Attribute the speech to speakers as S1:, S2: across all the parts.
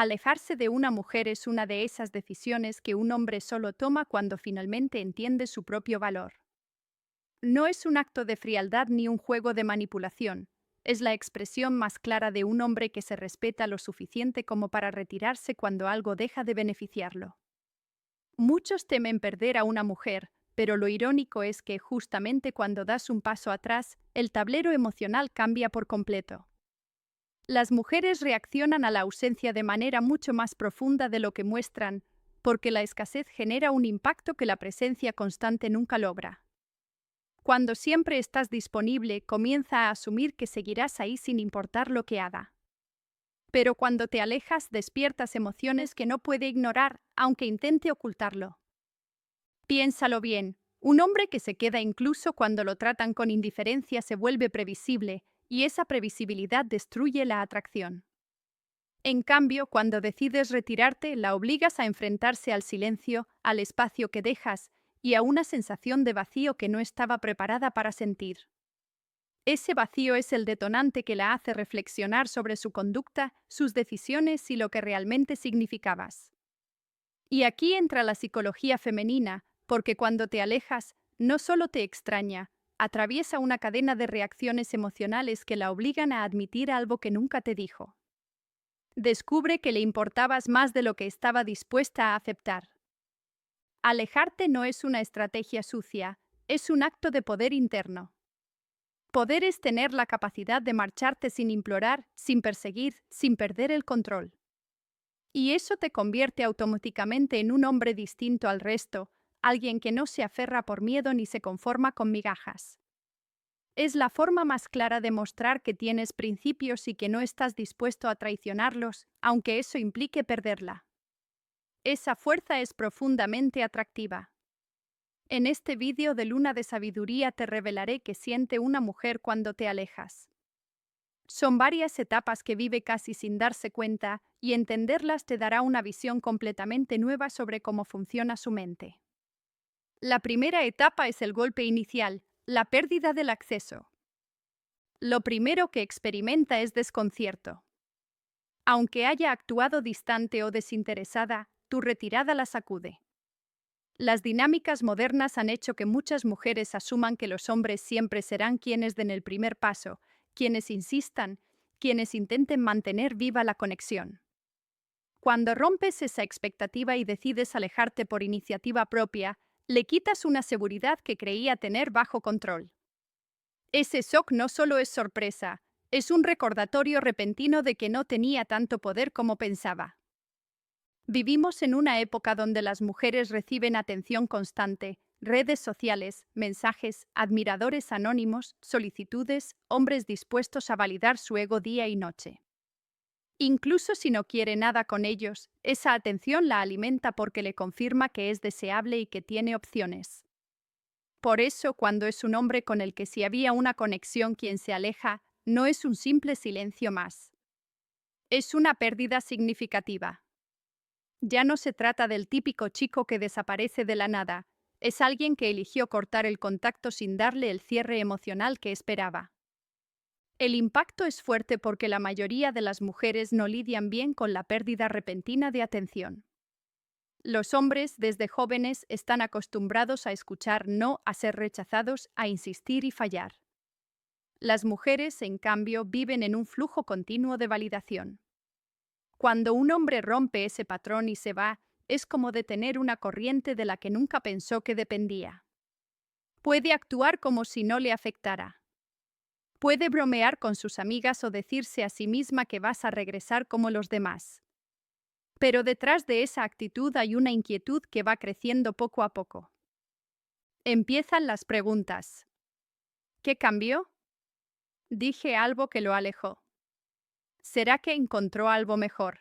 S1: Alejarse de una mujer es una de esas decisiones que un hombre solo toma cuando finalmente entiende su propio valor. No es un acto de frialdad ni un juego de manipulación. Es la expresión más clara de un hombre que se respeta lo suficiente como para retirarse cuando algo deja de beneficiarlo. Muchos temen perder a una mujer, pero lo irónico es que justamente cuando das un paso atrás, el tablero emocional cambia por completo. Las mujeres reaccionan a la ausencia de manera mucho más profunda de lo que muestran, porque la escasez genera un impacto que la presencia constante nunca logra. Cuando siempre estás disponible, comienza a asumir que seguirás ahí sin importar lo que haga. Pero cuando te alejas, despiertas emociones que no puede ignorar, aunque intente ocultarlo. Piénsalo bien, un hombre que se queda incluso cuando lo tratan con indiferencia se vuelve previsible, y esa previsibilidad destruye la atracción. En cambio, cuando decides retirarte, la obligas a enfrentarse al silencio, al espacio que dejas y a una sensación de vacío que no estaba preparada para sentir. Ese vacío es el detonante que la hace reflexionar sobre su conducta, sus decisiones y lo que realmente significabas. Y aquí entra la psicología femenina, porque cuando te alejas, no solo te extraña, atraviesa una cadena de reacciones emocionales que la obligan a admitir algo que nunca te dijo. Descubre que le importabas más de lo que estaba dispuesta a aceptar. Alejarte no es una estrategia sucia, es un acto de poder interno. Poder es tener la capacidad de marcharte sin implorar, sin perseguir, sin perder el control. Y eso te convierte automáticamente en un hombre distinto al resto, alguien que no se aferra por miedo ni se conforma con migajas. Es la forma más clara de mostrar que tienes principios y que no estás dispuesto a traicionarlos, aunque eso implique perderla. Esa fuerza es profundamente atractiva. En este vídeo de Luna de Sabiduría te revelaré qué siente una mujer cuando te alejas. Son varias etapas que vive casi sin darse cuenta, y entenderlas te dará una visión completamente nueva sobre cómo funciona su mente. La primera etapa es el golpe inicial, la pérdida del acceso. Lo primero que experimenta es desconcierto. Aunque haya actuado distante o desinteresada, tu retirada la sacude. Las dinámicas modernas han hecho que muchas mujeres asuman que los hombres siempre serán quienes den el primer paso, quienes insistan, quienes intenten mantener viva la conexión. Cuando rompes esa expectativa y decides alejarte por iniciativa propia, le quitas una seguridad que creía tener bajo control. Ese shock no solo es sorpresa, es un recordatorio repentino de que no tenía tanto poder como pensaba. Vivimos en una época donde las mujeres reciben atención constante, redes sociales, mensajes, admiradores anónimos, solicitudes, hombres dispuestos a validar su ego día y noche. Incluso si no quiere nada con ellos, esa atención la alimenta porque le confirma que es deseable y que tiene opciones. Por eso, cuando es un hombre con el que sí había una conexión quien se aleja, no es un simple silencio más. Es una pérdida significativa. Ya no se trata del típico chico que desaparece de la nada, es alguien que eligió cortar el contacto sin darle el cierre emocional que esperaba. El impacto es fuerte porque la mayoría de las mujeres no lidian bien con la pérdida repentina de atención. Los hombres, desde jóvenes, están acostumbrados a escuchar no, a ser rechazados, a insistir y fallar. Las mujeres, en cambio, viven en un flujo continuo de validación. Cuando un hombre rompe ese patrón y se va, es como detener una corriente de la que nunca pensó que dependía. Puede actuar como si no le afectara. Puede bromear con sus amigas o decirse a sí misma que vas a regresar como los demás. Pero detrás de esa actitud hay una inquietud que va creciendo poco a poco. Empiezan las preguntas. ¿Qué cambió? Dije algo que lo alejó. ¿Será que encontró algo mejor?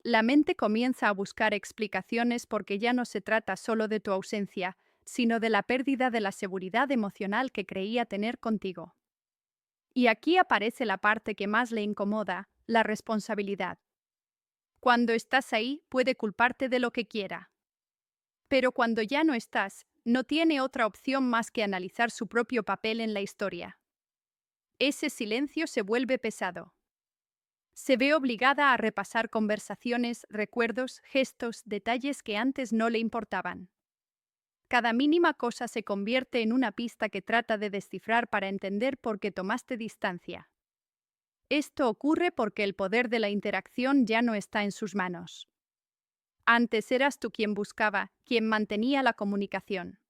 S1: La mente comienza a buscar explicaciones porque ya no se trata solo de tu ausencia, sino de la pérdida de la seguridad emocional que creía tener contigo. Y aquí aparece la parte que más le incomoda, la responsabilidad. Cuando estás ahí, puede culparte de lo que quiera. Pero cuando ya no estás, no tiene otra opción más que analizar su propio papel en la historia. Ese silencio se vuelve pesado. Se ve obligada a repasar conversaciones, recuerdos, gestos, detalles que antes no le importaban. Cada mínima cosa se convierte en una pista que trata de descifrar para entender por qué tomaste distancia. Esto ocurre porque el poder de la interacción ya no está en sus manos. Antes eras tú quien buscaba, quien mantenía la comunicación.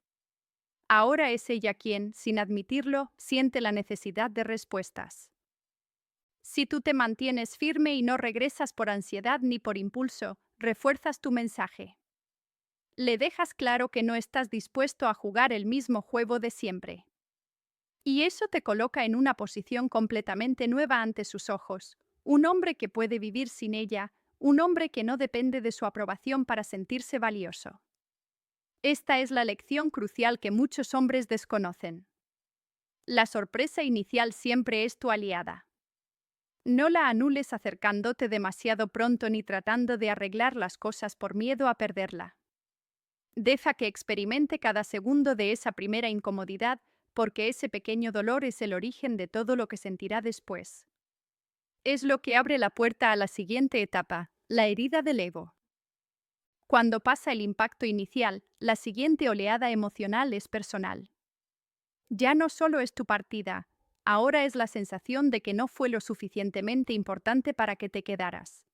S1: Ahora es ella quien, sin admitirlo, siente la necesidad de respuestas. Si tú te mantienes firme y no regresas por ansiedad ni por impulso, refuerzas tu mensaje. Le dejas claro que no estás dispuesto a jugar el mismo juego de siempre. Y eso te coloca en una posición completamente nueva ante sus ojos. Un hombre que puede vivir sin ella, un hombre que no depende de su aprobación para sentirse valioso. Esta es la lección crucial que muchos hombres desconocen. La sorpresa inicial siempre es tu aliada. No la anules acercándote demasiado pronto ni tratando de arreglar las cosas por miedo a perderla. Deja que experimente cada segundo de esa primera incomodidad, porque ese pequeño dolor es el origen de todo lo que sentirá después. Es lo que abre la puerta a la siguiente etapa, la herida del ego. Cuando pasa el impacto inicial, la siguiente oleada emocional es personal. Ya no solo es tu partida, ahora es la sensación de que no fue lo suficientemente importante para que te quedaras.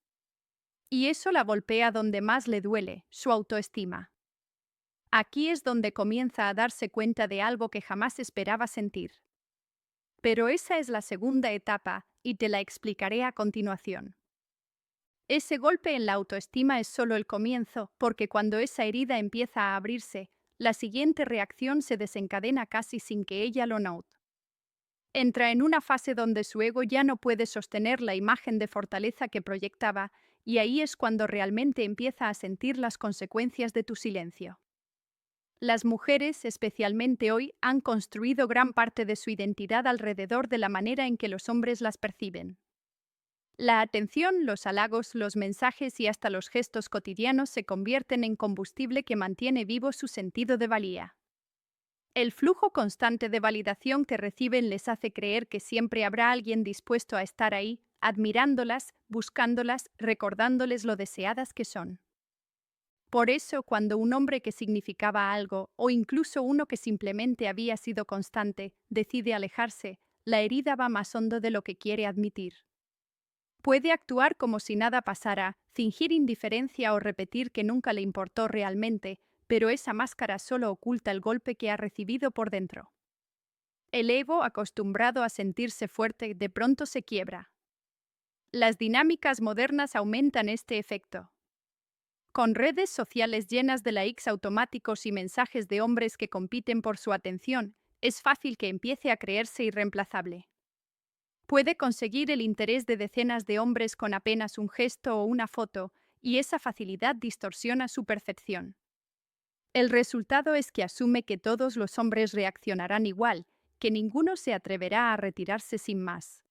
S1: Y eso la golpea donde más le duele, su autoestima. Aquí es donde comienza a darse cuenta de algo que jamás esperaba sentir. Pero esa es la segunda etapa, y te la explicaré a continuación. Ese golpe en la autoestima es solo el comienzo, porque cuando esa herida empieza a abrirse, la siguiente reacción se desencadena casi sin que ella lo note. Entra en una fase donde su ego ya no puede sostener la imagen de fortaleza que proyectaba, y ahí es cuando realmente empieza a sentir las consecuencias de tu silencio. Las mujeres, especialmente hoy, han construido gran parte de su identidad alrededor de la manera en que los hombres las perciben. La atención, los halagos, los mensajes y hasta los gestos cotidianos se convierten en combustible que mantiene vivo su sentido de valía. El flujo constante de validación que reciben les hace creer que siempre habrá alguien dispuesto a estar ahí, admirándolas, buscándolas, recordándoles lo deseadas que son. Por eso, cuando un hombre que significaba algo, o incluso uno que simplemente había sido constante, decide alejarse, la herida va más hondo de lo que quiere admitir. Puede actuar como si nada pasara, fingir indiferencia o repetir que nunca le importó realmente, pero esa máscara solo oculta el golpe que ha recibido por dentro. El ego, acostumbrado a sentirse fuerte, de pronto se quiebra. Las dinámicas modernas aumentan este efecto. Con redes sociales llenas de likes automáticos y mensajes de hombres que compiten por su atención, es fácil que empiece a creerse irreemplazable. Puede conseguir el interés de decenas de hombres con apenas un gesto o una foto, y esa facilidad distorsiona su percepción. El resultado es que asume que todos los hombres reaccionarán igual, que ninguno se atreverá a retirarse sin más.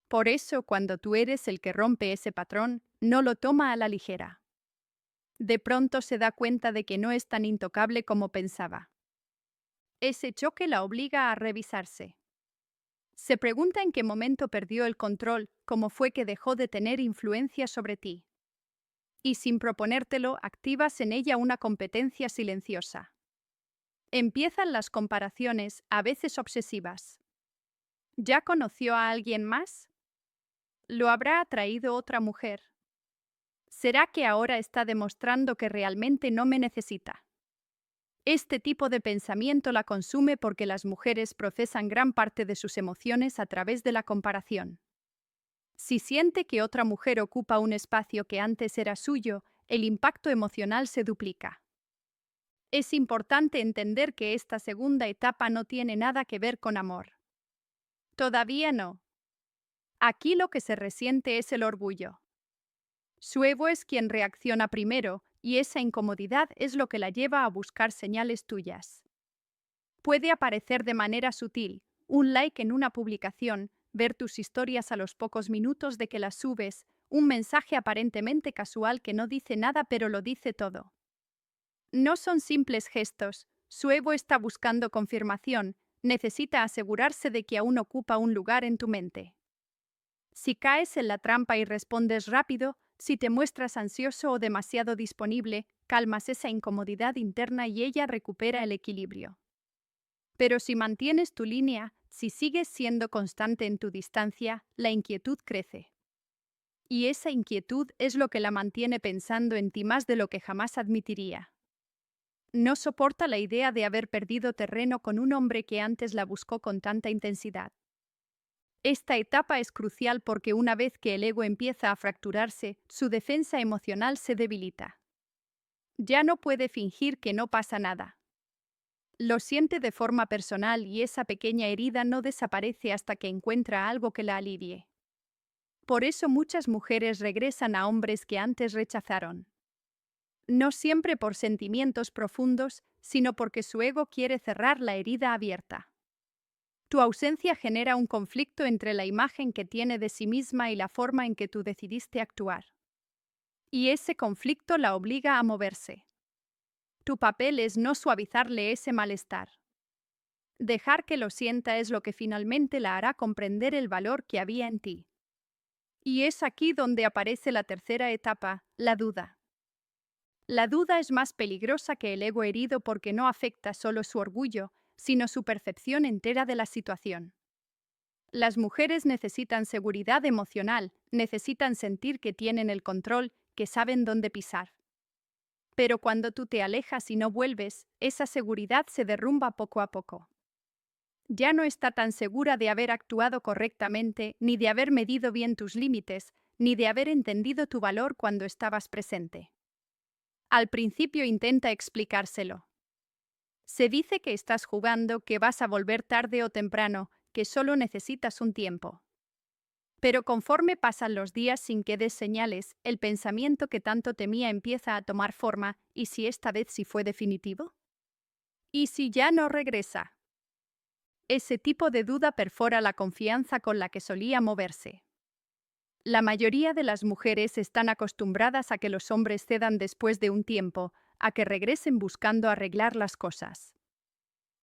S1: Por eso, cuando tú eres el que rompe ese patrón, no lo toma a la ligera. De pronto se da cuenta de que no es tan intocable como pensaba. Ese choque la obliga a revisarse. Se pregunta en qué momento perdió el control, cómo fue que dejó de tener influencia sobre ti. Y sin proponértelo, activas en ella una competencia silenciosa. Empiezan las comparaciones, a veces obsesivas. ¿Ya conoció a alguien más? ¿Lo habrá atraído otra mujer? ¿Será que ahora está demostrando que realmente no me necesita? Este tipo de pensamiento la consume porque las mujeres procesan gran parte de sus emociones a través de la comparación. Si siente que otra mujer ocupa un espacio que antes era suyo, el impacto emocional se duplica. Es importante entender que esta segunda etapa no tiene nada que ver con amor. Todavía no. Aquí lo que se resiente es el orgullo. Su ego es quien reacciona primero, y esa incomodidad es lo que la lleva a buscar señales tuyas. Puede aparecer de manera sutil, un like en una publicación, ver tus historias a los pocos minutos de que las subes, un mensaje aparentemente casual que no dice nada pero lo dice todo. No son simples gestos, su ego está buscando confirmación, necesita asegurarse de que aún ocupa un lugar en tu mente. Si caes en la trampa y respondes rápido, si te muestras ansioso o demasiado disponible, calmas esa incomodidad interna y ella recupera el equilibrio. Pero si mantienes tu línea, si sigues siendo constante en tu distancia, la inquietud crece. Y esa inquietud es lo que la mantiene pensando en ti más de lo que jamás admitiría. No soporta la idea de haber perdido terreno con un hombre que antes la buscó con tanta intensidad. Esta etapa es crucial porque una vez que el ego empieza a fracturarse, su defensa emocional se debilita. Ya no puede fingir que no pasa nada. Lo siente de forma personal y esa pequeña herida no desaparece hasta que encuentra algo que la alivie. Por eso muchas mujeres regresan a hombres que antes rechazaron. No siempre por sentimientos profundos, sino porque su ego quiere cerrar la herida abierta. Tu ausencia genera un conflicto entre la imagen que tiene de sí misma y la forma en que tú decidiste actuar. Y ese conflicto la obliga a moverse. Tu papel es no suavizarle ese malestar. Dejar que lo sienta es lo que finalmente la hará comprender el valor que había en ti. Y es aquí donde aparece la tercera etapa, la duda. La duda es más peligrosa que el ego herido porque no afecta solo su orgullo, sino su percepción entera de la situación. Las mujeres necesitan seguridad emocional, necesitan sentir que tienen el control, que saben dónde pisar. Pero cuando tú te alejas y no vuelves, esa seguridad se derrumba poco a poco. Ya no está tan segura de haber actuado correctamente, ni de haber medido bien tus límites, ni de haber entendido tu valor cuando estabas presente. Al principio intenta explicárselo. Se dice que estás jugando, que vas a volver tarde o temprano, que solo necesitas un tiempo. Pero conforme pasan los días sin que des señales, el pensamiento que tanto temía empieza a tomar forma, ¿y si esta vez sí fue definitivo? ¿Y si ya no regresa? Ese tipo de duda perfora la confianza con la que solía moverse. La mayoría de las mujeres están acostumbradas a que los hombres cedan después de un tiempo, a que regresen buscando arreglar las cosas.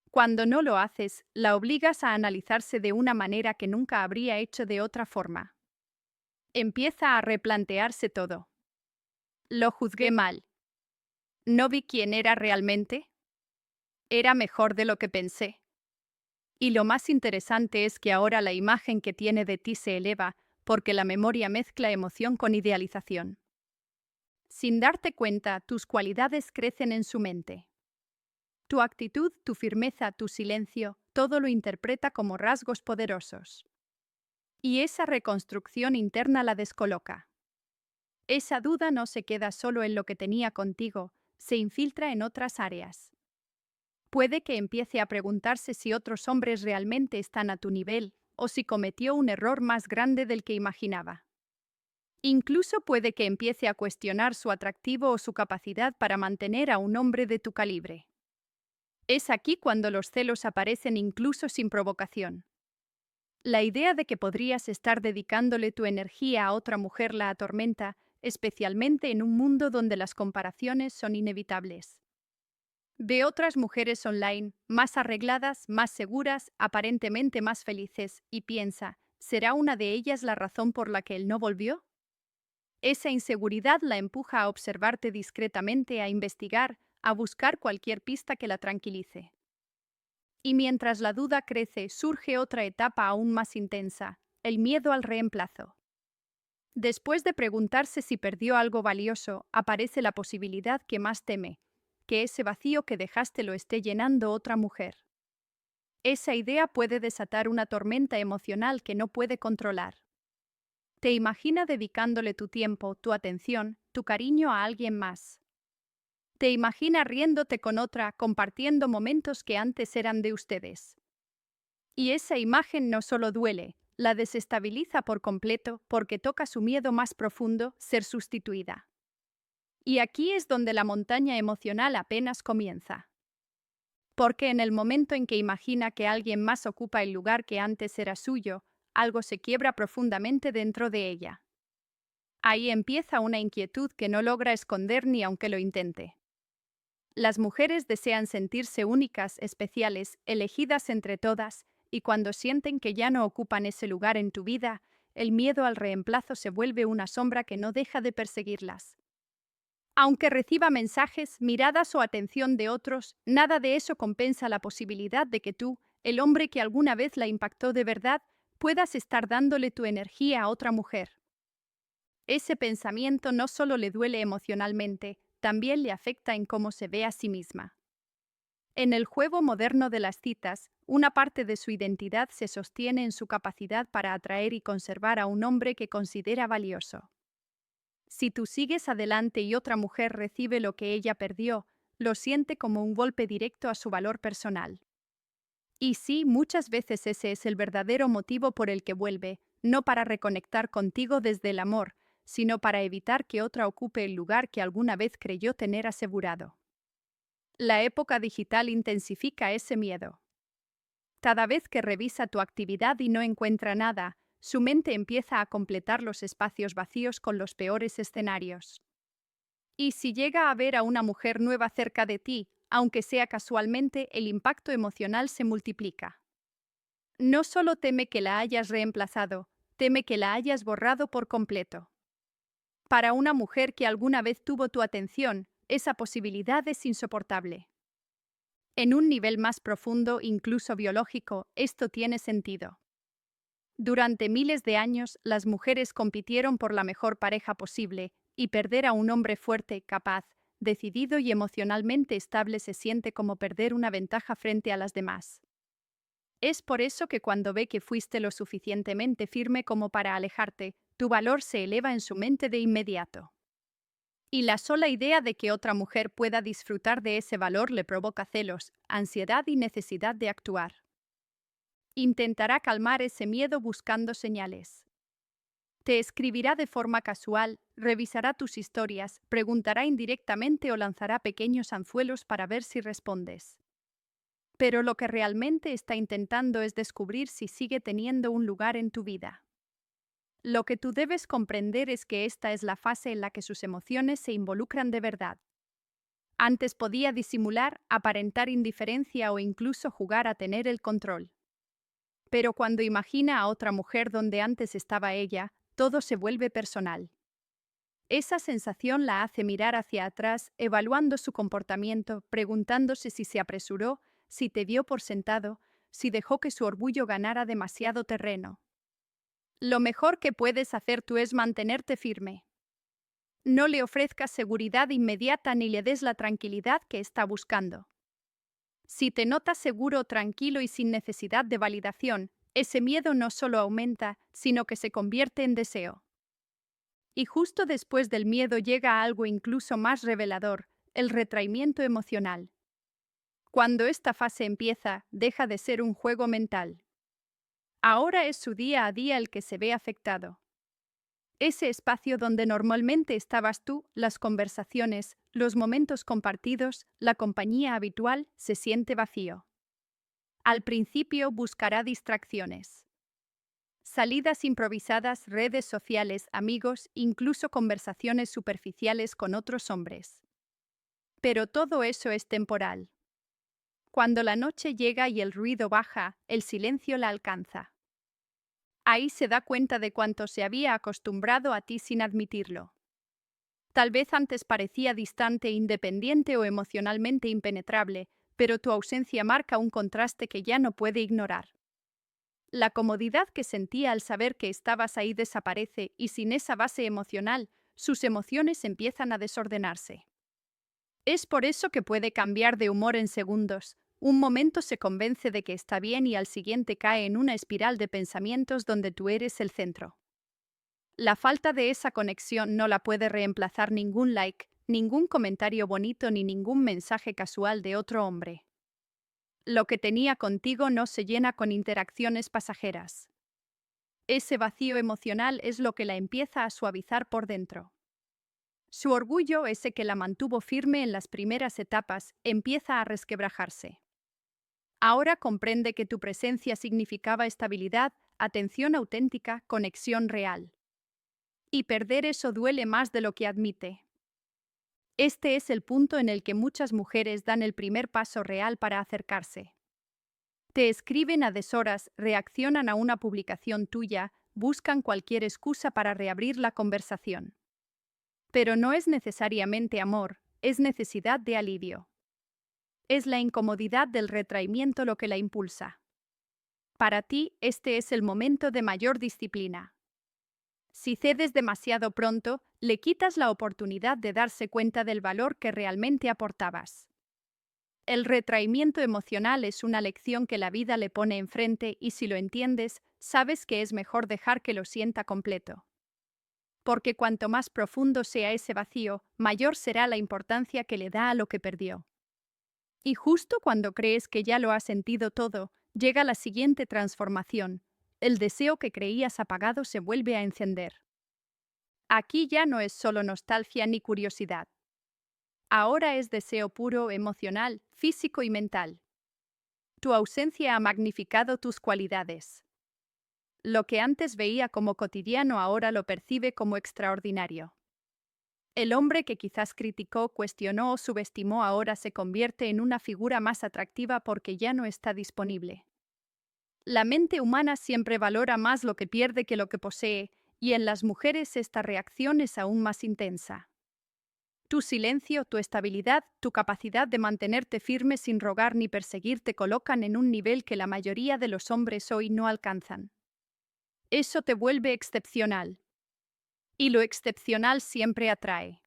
S1: Cuando no lo haces, la obligas a analizarse de una manera que nunca habría hecho de otra forma. Empieza a replantearse todo. Lo juzgué mal. ¿No vi quién era realmente? Era mejor de lo que pensé. Y lo más interesante es que ahora la imagen que tiene de ti se eleva, porque la memoria mezcla emoción con idealización. Sin darte cuenta, tus cualidades crecen en su mente. Tu actitud, tu firmeza, tu silencio, todo lo interpreta como rasgos poderosos. Y esa reconstrucción interna la descoloca. Esa duda no se queda solo en lo que tenía contigo, se infiltra en otras áreas. Puede que empiece a preguntarse si otros hombres realmente están a tu nivel, o si cometió un error más grande del que imaginaba. Incluso puede que empiece a cuestionar su atractivo o su capacidad para mantener a un hombre de tu calibre. Es aquí cuando los celos aparecen incluso sin provocación. La idea de que podrías estar dedicándole tu energía a otra mujer la atormenta, especialmente en un mundo donde las comparaciones son inevitables. Ve otras mujeres online, más arregladas, más seguras, aparentemente más felices, y piensa, ¿será una de ellas la razón por la que él no volvió? Esa inseguridad la empuja a observarte discretamente, a investigar, a buscar cualquier pista que la tranquilice. Y mientras la duda crece, surge otra etapa aún más intensa, el miedo al reemplazo. Después de preguntarse si perdió algo valioso, aparece la posibilidad que más teme, que ese vacío que dejaste lo esté llenando otra mujer. Esa idea puede desatar una tormenta emocional que no puede controlar. Te imagina dedicándole tu tiempo, tu atención, tu cariño a alguien más. Te imagina riéndote con otra, compartiendo momentos que antes eran de ustedes. Y esa imagen no solo duele, la desestabiliza por completo porque toca su miedo más profundo, ser sustituida. Y aquí es donde la montaña emocional apenas comienza. Porque en el momento en que imagina que alguien más ocupa el lugar que antes era suyo, algo se quiebra profundamente dentro de ella. Ahí empieza una inquietud que no logra esconder ni aunque lo intente. Las mujeres desean sentirse únicas, especiales, elegidas entre todas, y cuando sienten que ya no ocupan ese lugar en tu vida, el miedo al reemplazo se vuelve una sombra que no deja de perseguirlas. Aunque reciba mensajes, miradas o atención de otros, nada de eso compensa la posibilidad de que tú, el hombre que alguna vez la impactó de verdad, puedas estar dándole tu energía a otra mujer. Ese pensamiento no solo le duele emocionalmente, también le afecta en cómo se ve a sí misma. En el juego moderno de las citas, una parte de su identidad se sostiene en su capacidad para atraer y conservar a un hombre que considera valioso. Si tú sigues adelante y otra mujer recibe lo que ella perdió, lo siente como un golpe directo a su valor personal. Y sí, muchas veces ese es el verdadero motivo por el que vuelve, no para reconectar contigo desde el amor, sino para evitar que otra ocupe el lugar que alguna vez creyó tener asegurado. La época digital intensifica ese miedo. Cada vez que revisa tu actividad y no encuentra nada, su mente empieza a completar los espacios vacíos con los peores escenarios. Y si llega a ver a una mujer nueva cerca de ti, aunque sea casualmente, el impacto emocional se multiplica. No solo teme que la hayas reemplazado, teme que la hayas borrado por completo. Para una mujer que alguna vez tuvo tu atención, esa posibilidad es insoportable. En un nivel más profundo, incluso biológico, esto tiene sentido. Durante miles de años, las mujeres compitieron por la mejor pareja posible, y perder a un hombre fuerte, capaz, decidido y emocionalmente estable se siente como perder una ventaja frente a las demás. Es por eso que cuando ve que fuiste lo suficientemente firme como para alejarte, tu valor se eleva en su mente de inmediato. Y la sola idea de que otra mujer pueda disfrutar de ese valor le provoca celos, ansiedad y necesidad de actuar. Intentará calmar ese miedo buscando señales. Te escribirá de forma casual, revisará tus historias, preguntará indirectamente o lanzará pequeños anzuelos para ver si respondes. Pero lo que realmente está intentando es descubrir si sigue teniendo un lugar en tu vida. Lo que tú debes comprender es que esta es la fase en la que sus emociones se involucran de verdad. Antes podía disimular, aparentar indiferencia o incluso jugar a tener el control. Pero cuando imagina a otra mujer donde antes estaba ella, todo se vuelve personal. Esa sensación la hace mirar hacia atrás, evaluando su comportamiento, preguntándose si se apresuró, si te dio por sentado, si dejó que su orgullo ganara demasiado terreno. Lo mejor que puedes hacer tú es mantenerte firme. No le ofrezcas seguridad inmediata ni le des la tranquilidad que está buscando. Si te notas seguro, tranquilo y sin necesidad de validación, ese miedo no solo aumenta, sino que se convierte en deseo. Y justo después del miedo llega algo incluso más revelador, el retraimiento emocional. Cuando esta fase empieza, deja de ser un juego mental. Ahora es su día a día el que se ve afectado. Ese espacio donde normalmente estabas tú, las conversaciones, los momentos compartidos, la compañía habitual, se siente vacío. Al principio buscará distracciones. Salidas improvisadas, redes sociales, amigos, incluso conversaciones superficiales con otros hombres. Pero todo eso es temporal. Cuando la noche llega y el ruido baja, el silencio la alcanza. Ahí se da cuenta de cuánto se había acostumbrado a ti sin admitirlo. Tal vez antes parecía distante, independiente o emocionalmente impenetrable, pero tu ausencia marca un contraste que ya no puede ignorar. La comodidad que sentía al saber que estabas ahí desaparece y sin esa base emocional, sus emociones empiezan a desordenarse. Es por eso que puede cambiar de humor en segundos. Un momento se convence de que está bien y al siguiente cae en una espiral de pensamientos donde tú eres el centro. La falta de esa conexión no la puede reemplazar ningún like, ningún comentario bonito ni ningún mensaje casual de otro hombre. Lo que tenía contigo no se llena con interacciones pasajeras. Ese vacío emocional es lo que la empieza a suavizar por dentro. Su orgullo, ese que la mantuvo firme en las primeras etapas, empieza a resquebrajarse. Ahora comprende que tu presencia significaba estabilidad, atención auténtica, conexión real. Y perder eso duele más de lo que admite. Este es el punto en el que muchas mujeres dan el primer paso real para acercarse. Te escriben a deshoras, reaccionan a una publicación tuya, buscan cualquier excusa para reabrir la conversación. Pero no es necesariamente amor, es necesidad de alivio. Es la incomodidad del retraimiento lo que la impulsa. Para ti, este es el momento de mayor disciplina. Si cedes demasiado pronto, le quitas la oportunidad de darse cuenta del valor que realmente aportabas. El retraimiento emocional es una lección que la vida le pone enfrente y si lo entiendes, sabes que es mejor dejar que lo sienta completo. Porque cuanto más profundo sea ese vacío, mayor será la importancia que le da a lo que perdió. Y justo cuando crees que ya lo has sentido todo, llega la siguiente transformación. El deseo que creías apagado se vuelve a encender. Aquí ya no es solo nostalgia ni curiosidad. Ahora es deseo puro, emocional, físico y mental. Tu ausencia ha magnificado tus cualidades. Lo que antes veía como cotidiano ahora lo percibe como extraordinario. El hombre que quizás criticó, cuestionó o subestimó ahora se convierte en una figura más atractiva porque ya no está disponible. La mente humana siempre valora más lo que pierde que lo que posee, y en las mujeres esta reacción es aún más intensa. Tu silencio, tu estabilidad, tu capacidad de mantenerte firme sin rogar ni perseguir te colocan en un nivel que la mayoría de los hombres hoy no alcanzan. Eso te vuelve excepcional. Y lo excepcional siempre atrae.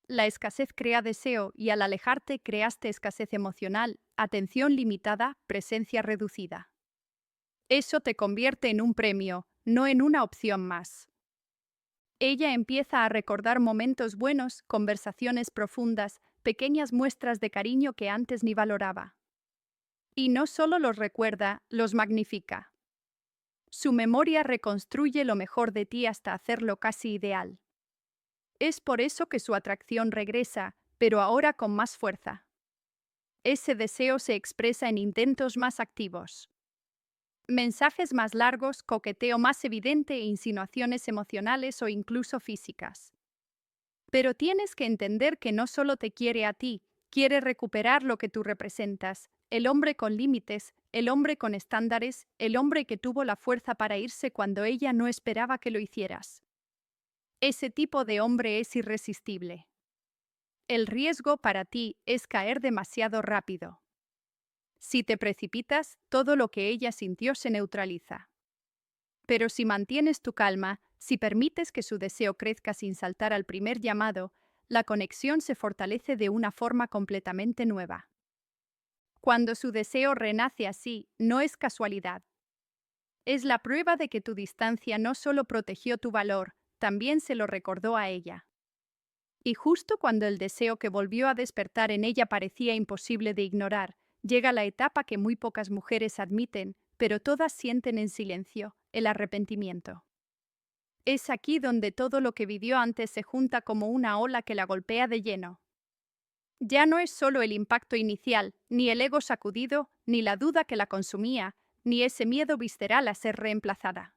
S1: La escasez crea deseo y al alejarte creaste escasez emocional, atención limitada, presencia reducida. Eso te convierte en un premio, no en una opción más. Ella empieza a recordar momentos buenos, conversaciones profundas, pequeñas muestras de cariño que antes ni valoraba. Y no solo los recuerda, los magnifica. Su memoria reconstruye lo mejor de ti hasta hacerlo casi ideal. Es por eso que su atracción regresa, pero ahora con más fuerza. Ese deseo se expresa en intentos más activos. Mensajes más largos, coqueteo más evidente e insinuaciones emocionales o incluso físicas. Pero tienes que entender que no solo te quiere a ti, quiere recuperar lo que tú representas, el hombre con límites, el hombre con estándares, el hombre que tuvo la fuerza para irse cuando ella no esperaba que lo hicieras. Ese tipo de hombre es irresistible. El riesgo para ti es caer demasiado rápido. Si te precipitas, todo lo que ella sintió se neutraliza. Pero si mantienes tu calma, si permites que su deseo crezca sin saltar al primer llamado, la conexión se fortalece de una forma completamente nueva. Cuando su deseo renace así, no es casualidad. Es la prueba de que tu distancia no solo protegió tu valor, también se lo recordó a ella. Y justo cuando el deseo que volvió a despertar en ella parecía imposible de ignorar, llega la etapa que muy pocas mujeres admiten, pero todas sienten en silencio, el arrepentimiento. Es aquí donde todo lo que vivió antes se junta como una ola que la golpea de lleno. Ya no es solo el impacto inicial, ni el ego sacudido, ni la duda que la consumía, ni ese miedo visceral a ser reemplazada.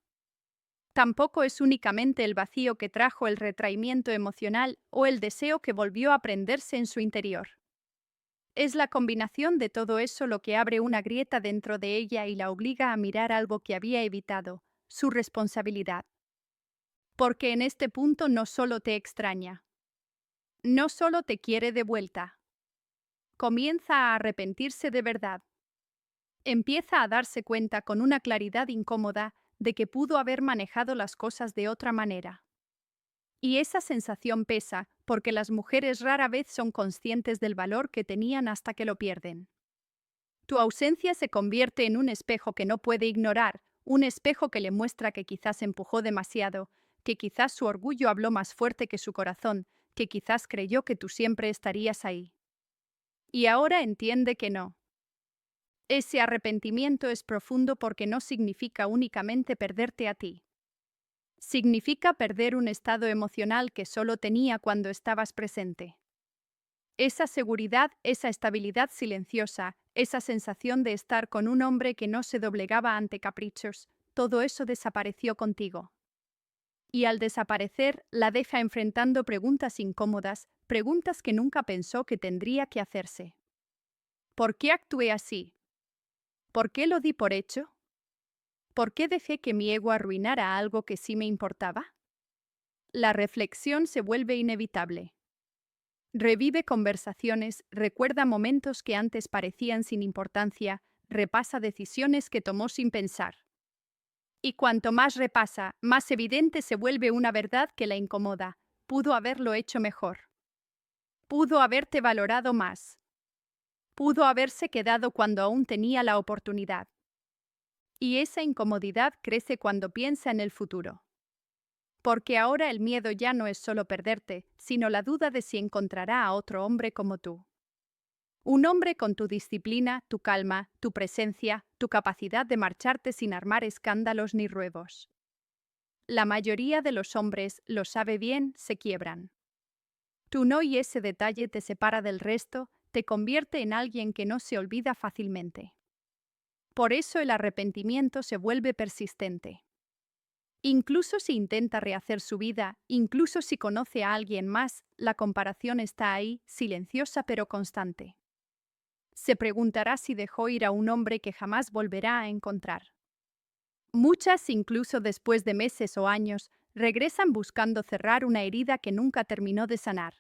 S1: Tampoco es únicamente el vacío que trajo el retraimiento emocional o el deseo que volvió a prenderse en su interior. Es la combinación de todo eso lo que abre una grieta dentro de ella y la obliga a mirar algo que había evitado, su responsabilidad. Porque en este punto no solo te extraña, no solo te quiere de vuelta, comienza a arrepentirse de verdad. Empieza a darse cuenta con una claridad incómoda de que pudo haber manejado las cosas de otra manera. Y esa sensación pesa porque las mujeres rara vez son conscientes del valor que tenían hasta que lo pierden. Tu ausencia se convierte en un espejo que no puede ignorar, un espejo que le muestra que quizás empujó demasiado, que quizás su orgullo habló más fuerte que su corazón, que quizás creyó que tú siempre estarías ahí. Y ahora entiende que no. Ese arrepentimiento es profundo porque no significa únicamente perderte a ti. Significa perder un estado emocional que solo tenía cuando estabas presente. Esa seguridad, esa estabilidad silenciosa, esa sensación de estar con un hombre que no se doblegaba ante caprichos, todo eso desapareció contigo. Y al desaparecer, la deja enfrentando preguntas incómodas, preguntas que nunca pensó que tendría que hacerse. ¿Por qué actué así? ¿Por qué lo di por hecho? ¿Por qué dejé que mi ego arruinara algo que sí me importaba? La reflexión se vuelve inevitable. Revive conversaciones, recuerda momentos que antes parecían sin importancia, repasa decisiones que tomó sin pensar. Y cuanto más repasa, más evidente se vuelve una verdad que la incomoda. Pudo haberlo hecho mejor. Pudo haberte valorado más. Pudo haberse quedado cuando aún tenía la oportunidad. Y esa incomodidad crece cuando piensa en el futuro. Porque ahora el miedo ya no es solo perderte, sino la duda de si encontrará a otro hombre como tú. Un hombre con tu disciplina, tu calma, tu presencia, tu capacidad de marcharte sin armar escándalos ni ruegos. La mayoría de los hombres, lo sabe bien, se quiebran. Tu no y ese detalle te separa del resto, te convierte en alguien que no se olvida fácilmente. Por eso el arrepentimiento se vuelve persistente. Incluso si intenta rehacer su vida, incluso si conoce a alguien más, la comparación está ahí, silenciosa pero constante. Se preguntará si dejó ir a un hombre que jamás volverá a encontrar. Muchas, incluso después de meses o años, regresan buscando cerrar una herida que nunca terminó de sanar.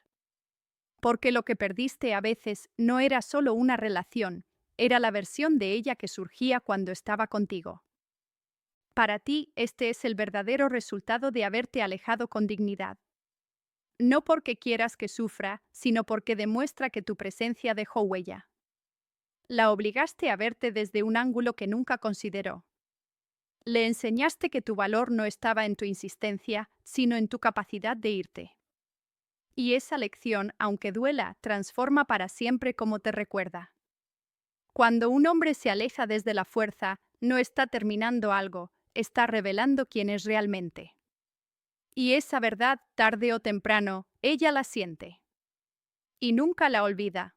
S1: Porque lo que perdiste a veces no era solo una relación, era la versión de ella que surgía cuando estaba contigo. Para ti, este es el verdadero resultado de haberte alejado con dignidad. No porque quieras que sufra, sino porque demuestra que tu presencia dejó huella. La obligaste a verte desde un ángulo que nunca consideró. Le enseñaste que tu valor no estaba en tu insistencia, sino en tu capacidad de irte. Y esa lección, aunque duela, transforma para siempre como te recuerda. Cuando un hombre se aleja desde la fuerza, no está terminando algo, está revelando quién es realmente. Y esa verdad, tarde o temprano, ella la siente. Y nunca la olvida.